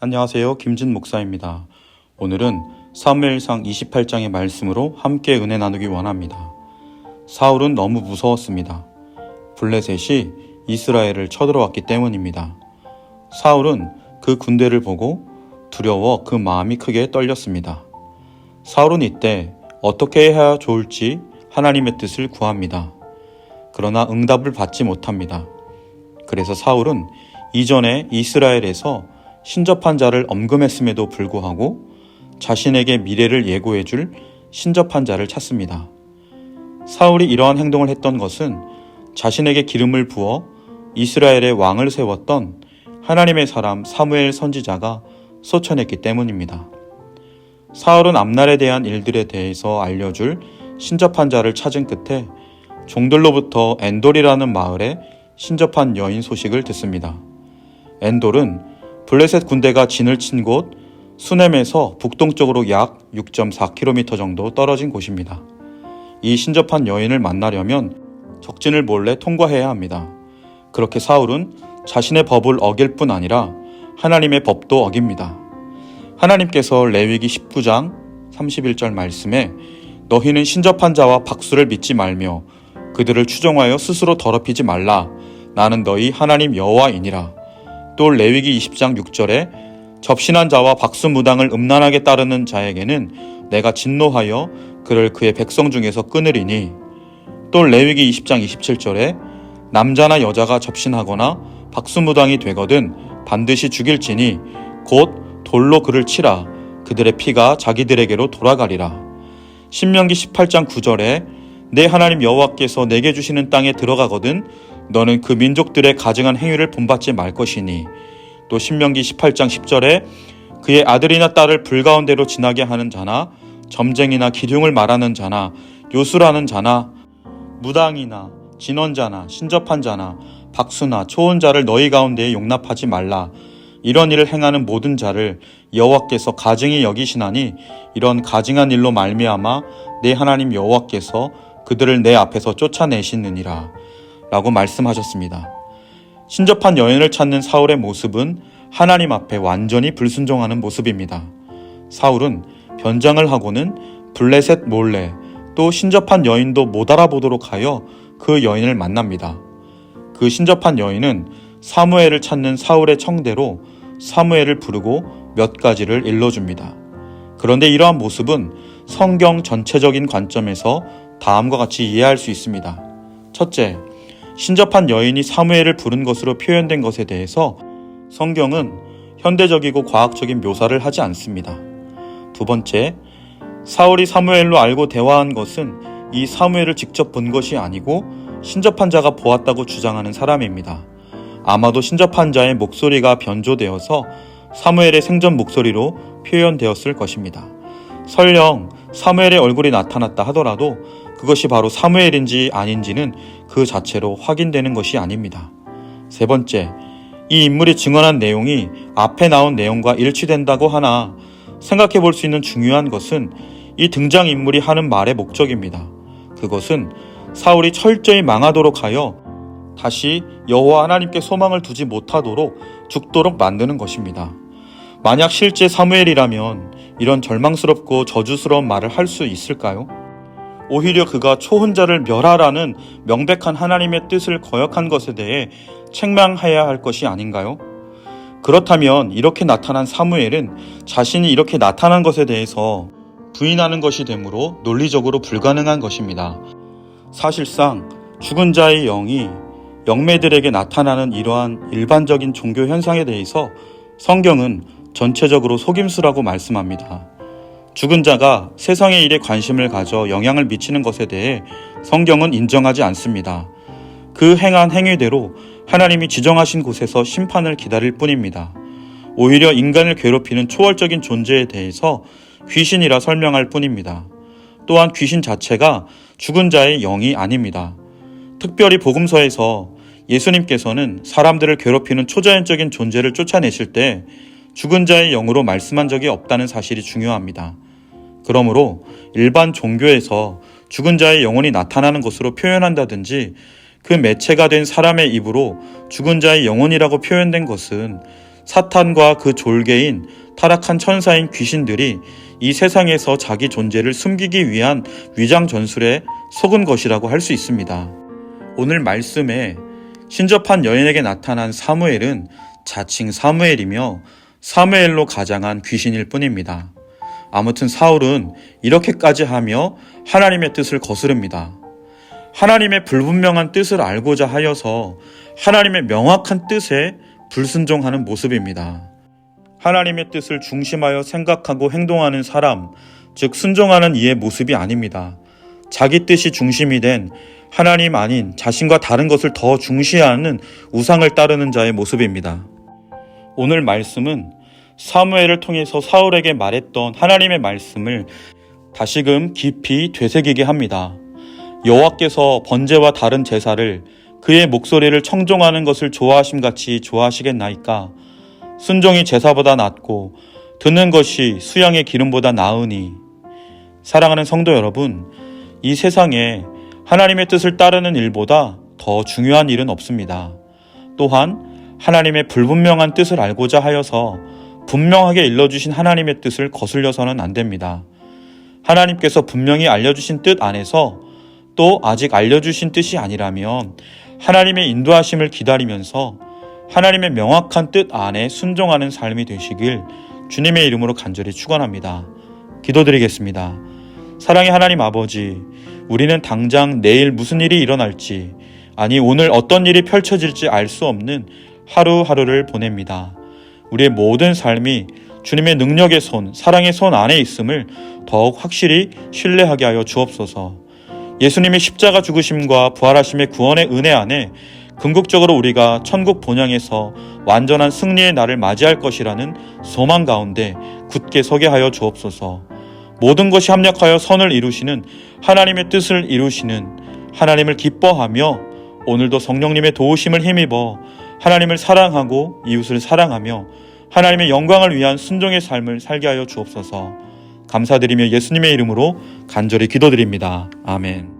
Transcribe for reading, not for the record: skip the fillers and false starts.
안녕하세요. 김진 목사입니다. 오늘은 사무엘상 28장의 말씀으로 함께 은혜 나누기 원합니다. 사울은 너무 무서웠습니다. 블레셋이 이스라엘을 쳐들어왔기 때문입니다. 사울은 그 군대를 보고 두려워 그 마음이 크게 떨렸습니다. 사울은 이때 어떻게 해야 좋을지 하나님의 뜻을 구합니다. 그러나 응답을 받지 못합니다. 그래서 사울은 이전에 이스라엘에서 신접한 자를 엄금했음에도 불구하고 자신에게 미래를 예고해줄 신접한 자를 찾습니다. 사울이 이러한 행동을 했던 것은 자신에게 기름을 부어 이스라엘의 왕을 세웠던 하나님의 사람 사무엘 선지자가 소천했기 때문입니다. 사울은 앞날에 대한 일들에 대해서 알려줄 신접한 자를 찾은 끝에 종들로부터 엔돌이라는 마을에 신접한 여인 소식을 듣습니다. 엔돌은 블레셋 군대가 진을 친 곳 수넴에서 북동쪽으로 약 6.4km 정도 떨어진 곳입니다. 이 신접한 여인을 만나려면 적진을 몰래 통과해야 합니다. 그렇게 사울은 자신의 법을 어길 뿐 아니라 하나님의 법도 어깁니다. 하나님께서 레위기 19장 31절 말씀에 너희는 신접한 자와 박수를 믿지 말며 그들을 추종하여 스스로 더럽히지 말라. 나는 너희 하나님 여호와이니라. 또 레위기 20장 6절에 접신한 자와 박수무당을 음란하게 따르는 자에게는 내가 진노하여 그를 그의 백성 중에서 끊으리니. 또 레위기 20장 27절에 남자나 여자가 접신하거나 박수무당이 되거든 반드시 죽일지니 곧 돌로 그를 치라. 그들의 피가 자기들에게로 돌아가리라. 신명기 18장 9절에 내 하나님 여호와께서 내게 주시는 땅에 들어가거든 너는 그 민족들의 가증한 행위를 본받지 말 것이니. 또 신명기 18장 10절에 그의 아들이나 딸을 불가운데로 지나게 하는 자나 점쟁이나 기둥을 말하는 자나 요술하는 자나 무당이나 진언자나 신접한 자나 박수나 초혼자를 너희 가운데에 용납하지 말라. 이런 일을 행하는 모든 자를 여호와께서 가증히 여기시나니 이런 가증한 일로 말미암아 내 하나님 여호와께서 그들을 내 앞에서 쫓아내시느니라 라고 말씀하셨습니다. 신접한 여인을 찾는 사울의 모습은 하나님 앞에 완전히 불순종하는 모습입니다. 사울은 변장을 하고는 블레셋 몰래 또 신접한 여인도 못 알아보도록 하여 그 여인을 만납니다. 그 신접한 여인은 사무엘을 찾는 사울의 청대로 사무엘을 부르고 몇 가지를 일러줍니다. 그런데 이러한 모습은 성경 전체적인 관점에서 다음과 같이 이해할 수 있습니다. 첫째, 신접한 여인이 사무엘을 부른 것으로 표현된 것에 대해서 성경은 현대적이고 과학적인 묘사를 하지 않습니다. 두 번째, 사울이 사무엘로 알고 대화한 것은 이 사무엘을 직접 본 것이 아니고 신접한 자가 보았다고 주장하는 사람입니다. 아마도 신접한 자의 목소리가 변조되어서 사무엘의 생전 목소리로 표현되었을 것입니다. 설령 사무엘의 얼굴이 나타났다 하더라도 그것이 바로 사무엘인지 아닌지는 그 자체로 확인되는 것이 아닙니다. 세 번째, 이 인물이 증언한 내용이 앞에 나온 내용과 일치된다고 하나 생각해 볼 수 있는 중요한 것은 이 등장인물이 하는 말의 목적입니다. 그것은 사울이 철저히 망하도록 하여 다시 여호와 하나님께 소망을 두지 못하도록 죽도록 만드는 것입니다. 만약 실제 사무엘이라면 이런 절망스럽고 저주스러운 말을 할 수 있을까요? 오히려 그가 초혼자를 멸하라는 명백한 하나님의 뜻을 거역한 것에 대해 책망해야 할 것이 아닌가요? 그렇다면 이렇게 나타난 사무엘은 자신이 이렇게 나타난 것에 대해서 부인하는 것이 되므로 논리적으로 불가능한 것입니다. 사실상 죽은 자의 영이 영매들에게 나타나는 이러한 일반적인 종교 현상에 대해서 성경은 전체적으로 속임수라고 말씀합니다. 죽은 자가 세상의 일에 관심을 가져 영향을 미치는 것에 대해 성경은 인정하지 않습니다. 그 행한 행위대로 하나님이 지정하신 곳에서 심판을 기다릴 뿐입니다. 오히려 인간을 괴롭히는 초월적인 존재에 대해서 귀신이라 설명할 뿐입니다. 또한 귀신 자체가 죽은 자의 영이 아닙니다. 특별히 복음서에서 예수님께서는 사람들을 괴롭히는 초자연적인 존재를 쫓아내실 때 죽은 자의 영으로 말씀한 적이 없다는 사실이 중요합니다. 그러므로 일반 종교에서 죽은 자의 영혼이 나타나는 것으로 표현한다든지 그 매체가 된 사람의 입으로 죽은 자의 영혼이라고 표현된 것은 사탄과 그 졸개인 타락한 천사인 귀신들이 이 세상에서 자기 존재를 숨기기 위한 위장 전술에 속은 것이라고 할 수 있습니다. 오늘 말씀에 신접한 여인에게 나타난 사무엘은 자칭 사무엘이며 사무엘로 가장한 귀신일 뿐입니다. 아무튼 사울은 이렇게까지 하며 하나님의 뜻을 거스릅니다. 하나님의 불분명한 뜻을 알고자 하여서 하나님의 명확한 뜻에 불순종하는 모습입니다. 하나님의 뜻을 중심하여 생각하고 행동하는 사람, 즉 순종하는 이의 모습이 아닙니다. 자기 뜻이 중심이 된 하나님 아닌 자신과 다른 것을 더 중시하는 우상을 따르는 자의 모습입니다. 오늘 말씀은 사무엘을 통해서 사울에게 말했던 하나님의 말씀을 다시금 깊이 되새기게 합니다. 여호와께서 번제와 다른 제사를 그의 목소리를 청종하는 것을 좋아하심같이 좋아하시겠나이까? 순종이 제사보다 낫고 듣는 것이 수양의 기름보다 나으니. 사랑하는 성도 여러분, 이 세상에 하나님의 뜻을 따르는 일보다 더 중요한 일은 없습니다. 또한 하나님의 불분명한 뜻을 알고자 하여서 분명하게 일러주신 하나님의 뜻을 거슬려서는 안 됩니다. 하나님께서 분명히 알려주신 뜻 안에서 또 아직 알려주신 뜻이 아니라면 하나님의 인도하심을 기다리면서 하나님의 명확한 뜻 안에 순종하는 삶이 되시길 주님의 이름으로 간절히 축원합니다. 기도드리겠습니다. 사랑의 하나님 아버지, 우리는 당장 내일 무슨 일이 일어날지, 아니 오늘 어떤 일이 펼쳐질지 알 수 없는 하루하루를 보냅니다. 우리의 모든 삶이 주님의 능력의 손, 사랑의 손 안에 있음을 더욱 확실히 신뢰하게 하여 주옵소서. 예수님의 십자가 죽으심과 부활하심의 구원의 은혜 안에 궁극적으로 우리가 천국 본향에서 완전한 승리의 날을 맞이할 것이라는 소망 가운데 굳게 서게 하여 주옵소서. 모든 것이 합력하여 선을 이루시는 하나님의 뜻을 이루시는 하나님을 기뻐하며 오늘도 성령님의 도우심을 힘입어 하나님을 사랑하고 이웃을 사랑하며 하나님의 영광을 위한 순종의 삶을 살게 하여 주옵소서. 감사드리며 예수님의 이름으로 간절히 기도드립니다. 아멘.